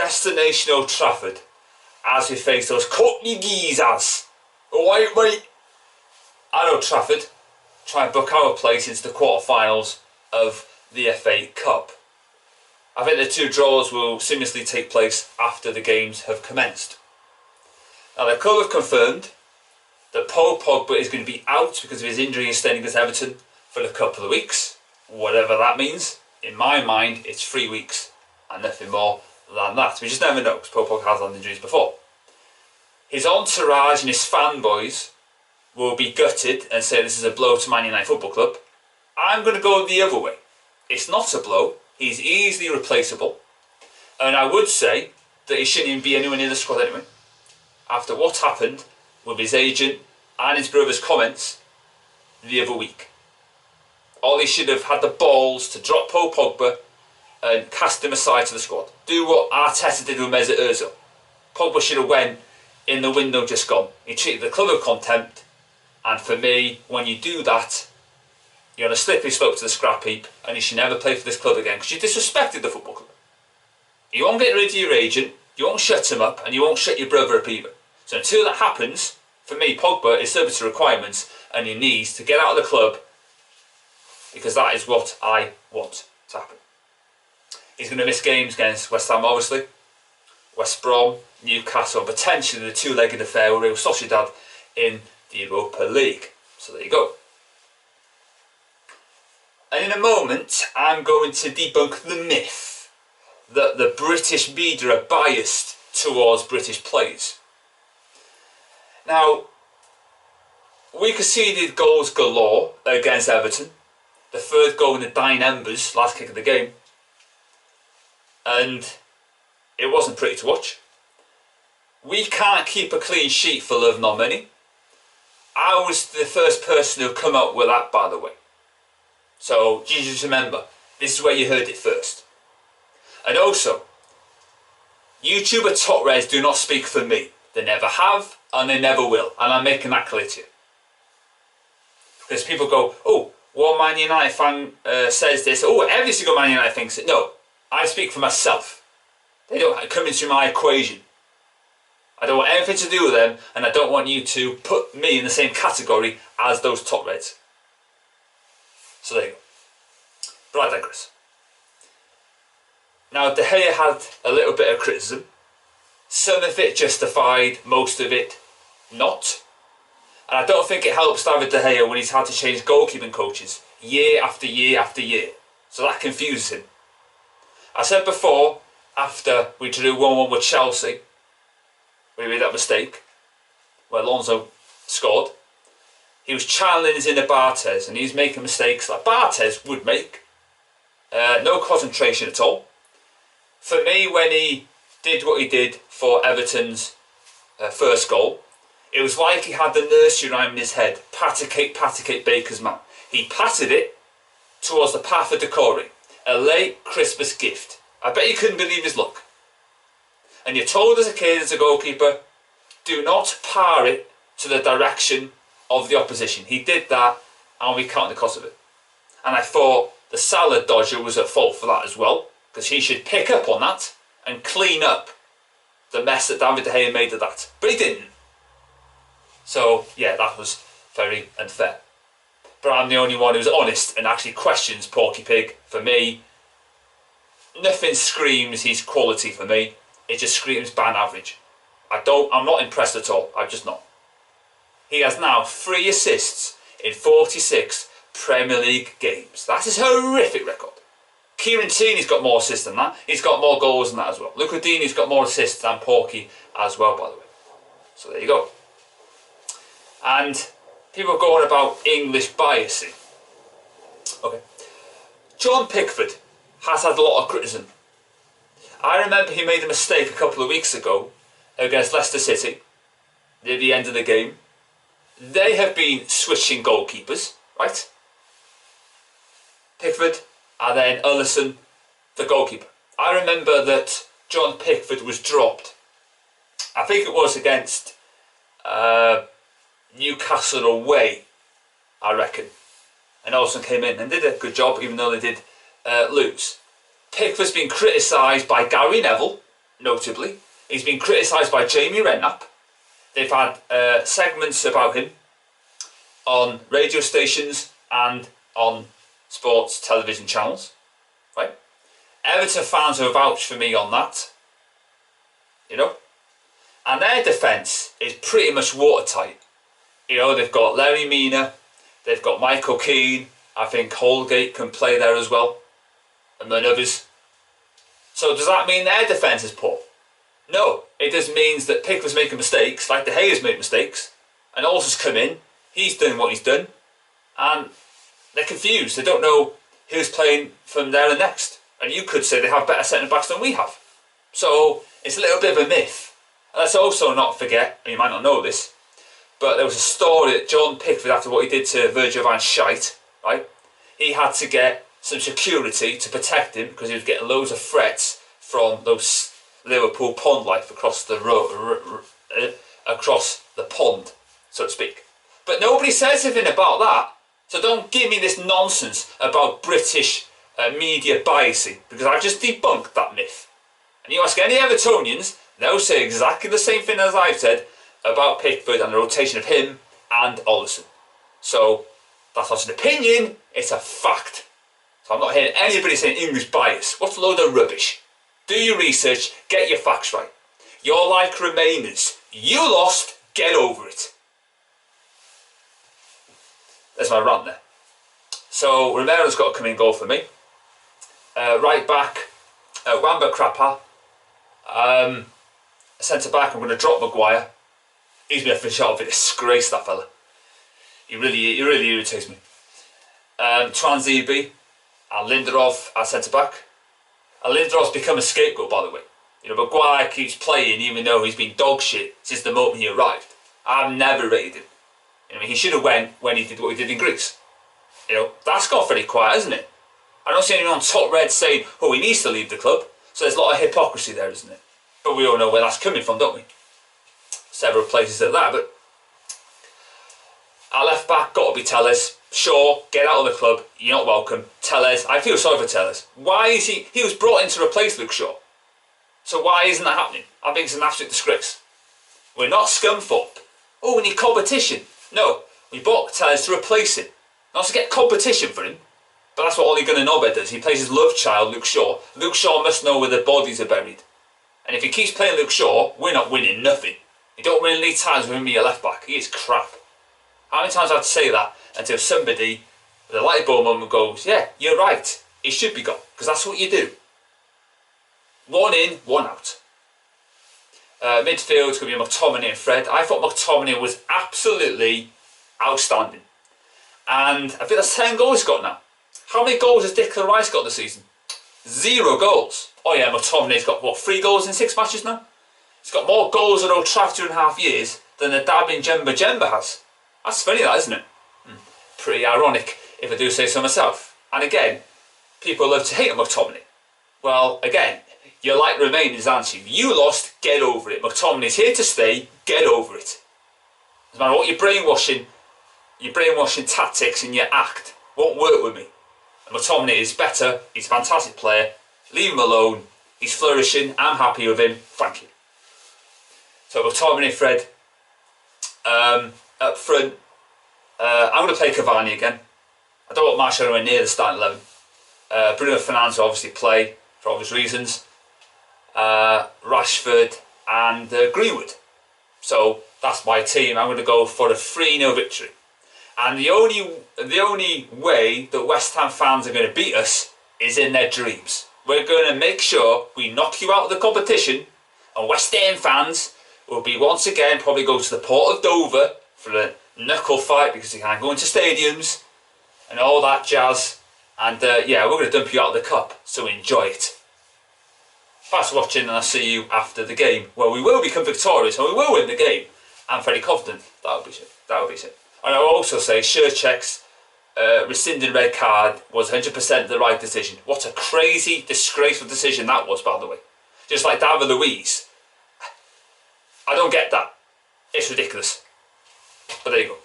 Destination Old Trafford as we face those Courtney Geezers. Alright, mate. At Old Trafford, try and book our place into the quarterfinals of the FA Cup. I think the two draws will seamlessly take place after the games have commenced. Now the club have confirmed that Paul Pogba is going to be out because of his injury and staying against Everton for a couple of weeks. Whatever that means. In my mind, it's 3 weeks and nothing more than that. We just never know because Paul Pogba has had injuries before. His entourage and his fanboys will be gutted and say this is a blow to Man United Football Club. I'm going to go the other way. It's not a blow. He's easily replaceable. And I would say that he shouldn't even be anywhere near the squad anyway. After what happened with his agent and his brother's comments the other week. Ollie should have had the balls to drop Paul Pogba and cast him aside to the squad. Do what Arteta did with Mesut Ozil. Pogba should have went in the window just gone. He treated the club with contempt, and for me, when you do that, you're on a slippery slope to the scrap heap, and you should never play for this club again because you disrespected the football club. You won't get rid of your agent, you won't shut him up, and you won't shut your brother up either. So until that happens, for me, Pogba is subject to requirements and he needs to get out of the club because that is what I want to happen. He's going to miss games against West Ham, obviously, West Brom, Newcastle, potentially the two-legged affair with Real Sociedad in the Europa League. So there you go. And in a moment, I'm going to debunk the myth that the British media are biased towards British players. Now, we conceded goals galore against Everton. The third goal in the dying embers, last kick of the game. And it wasn't pretty to watch. We can't keep a clean sheet for love nor money. I was the first person who come up with that, by the way. So, you just remember, this is where you heard it first. And also, YouTuber Top Reds do not speak for me. They never have, and they never will. And I'm making that clear to you. Because people go, oh, one Man United fan says this. Oh, every single Man United thinks it. No, I speak for myself. They don't come into my equation. I don't want anything to do with them, and I don't want you to put me in the same category as those Top Reds. So there you go. But I digress. Now, De Gea had a little bit of criticism. Some of it justified, most of it not. And I don't think it helps David De Gea when he's had to change goalkeeping coaches year after year after year. So that confuses him. I said before, after we drew 1-1 with Chelsea, we made that mistake, where Alonso scored. He was challenging the Barthez, and he's making mistakes like Barthez would make. No concentration at all. For me, when he did what he did for Everton's first goal, it was like he had the nursery rhyme in his head. Patty cake, baker's man. He patted it towards the path of Decore. A late Christmas gift. I bet he couldn't believe his luck. And you're told as a kid, as a goalkeeper, do not par it to the direction of the opposition. He did that, and we counted the cost of it. And I thought the Salah dodger was at fault for that as well, because he should pick up on that and clean up the mess that David De Gea made of that. But he didn't. So, yeah, that was very unfair. But I'm the only one who's honest and actually questions Porky Pig. For me, nothing screams his quality for me. It just screams band average. I'm not impressed at all. I'm just not. He has now 3 assists in 46 Premier League games. That is a horrific record. Kieran Tierney's got more assists than that. He's got more goals than that as well. Luca Dini's got more assists than Porky as well, by the way. So there you go. And people are going about English biasing. Okay. John Pickford has had a lot of criticism. I remember he made a mistake a couple of weeks ago against Leicester City near the end of the game. They have been switching goalkeepers, right? Pickford and then Alisson, the goalkeeper. I remember that John Pickford was dropped. I think it was against Newcastle away, I reckon. And Alisson came in and did a good job, even though they did lose. Pickford's been criticised by Gary Neville, notably. He's been criticised by Jamie Redknapp. They've had segments about him on radio stations and on sports television channels, right? Everton fans have vouched for me on that, you know? And their defence is pretty much watertight. You know, they've got Larry Mina, they've got Michael Keane, I think Holgate can play there as well, among others. So does that mean their defence is poor? No, it just means that Pickford's making mistakes, like De Gea's made mistakes, and Olsen's come in, he's done what he's done, and they're confused. They don't know who's playing from there and next. And you could say they have better centre-backs than we have. So it's a little bit of a myth. And let's also not forget, and you might not know this, but there was a story that John Pickford, after what he did to Virgil van Schijt, right, he had to get some security to protect him because he was getting loads of threats from those Liverpool pond life across the across the pond, so to speak. But nobody says anything about that. So don't give me this nonsense about British media biasing, because I've just debunked that myth. And you ask any Evertonians, they'll say exactly the same thing as I've said about Pickford and the rotation of him and Olsen. So that's not an opinion, it's a fact. So I'm not hearing anybody saying English bias. What a load of rubbish. Do your research, get your facts right. You're like Remainers. You lost, get over it. There's my rant there. So Romero's got to come in goal for me. Right back, Wamba Krapa. Centre back, I'm going to drop Maguire. He's been a fish out of a disgrace, that fella. He really irritates me. Transibi and Lindelof at centre back. And Lindelof's become a scapegoat, by the way. You know, Maguire keeps playing even though he's been dog shit since the moment he arrived. I've never rated him. I mean, he should have went when he did what he did in Greece. You know, that's got very quiet, hasn't it? I don't see anyone on top red saying, oh, he needs to leave the club. So there's a lot of hypocrisy there, isn't it? But we all know where that's coming from, don't we? Several places at that, but our left back got to be Telles. Sure, get out of the club, you're not welcome. Telles, I feel sorry for Telles. Why is he was brought in to replace Luke Shaw. So why isn't that happening? I think it's an absolute disgrace. We're not Scunthorpe. Oh, we need competition. No, we bought Telles to replace him. Not to get competition for him. But that's what Ole Gunnar Solskjaer does. He plays his love child, Luke Shaw. Luke Shaw must know where the bodies are buried. And if he keeps playing Luke Shaw, we're not winning nothing. You don't win any times with him being a left back. He is crap. How many times I have to say that until somebody with a light bulb moment goes, yeah, you're right. He should be gone. Because that's what you do. One in, one out. Midfield's going to be McTominay and Fred. I thought McTominay was absolutely outstanding. And I think that's 10 goals he's got now. How many goals has Declan Rice got this season? 0 goals. Oh yeah, McTominay's got, what, 3 goals in 6 matches now? He's got more goals in Old Trafford 2.5 years than the dabbing Jemba has. That's funny, that, isn't it? Pretty ironic, if I do say so myself. And again, people love to hate on McTominay. Well, again, you're like Remainers, aren't you? You lost, get over it. McTominay's here to stay, get over it. No matter what your brainwashing tactics and your act won't work with me. And McTominay is better, he's a fantastic player. Leave him alone, he's flourishing, I'm happy with him, thank you. So McTominay, Fred, up front, I'm going to play Cavani again. I don't want Martial anywhere near the starting 11. Bruno Fernandes will obviously play for obvious reasons. Rashford and Greenwood. So that's my team. I'm going to go for a 3-0 victory. And the only way that West Ham fans are going to beat us is in their dreams. We're going to make sure we knock you out of the competition, and West Ham fans will be once again probably go to the Port of Dover for a knuckle fight because they can't go into stadiums and all that jazz. And yeah, we're going to dump you out of the cup, so enjoy it. Thanks for watching, and I'll see you after the game, where we will become victorious and we will win the game. I'm very confident that will be it. That will be it. And I will also say, Ševčík's rescinding red card was 100% the right decision. What a crazy, disgraceful decision that was, by the way. Just like David Luiz. I don't get that. It's ridiculous. But there you go.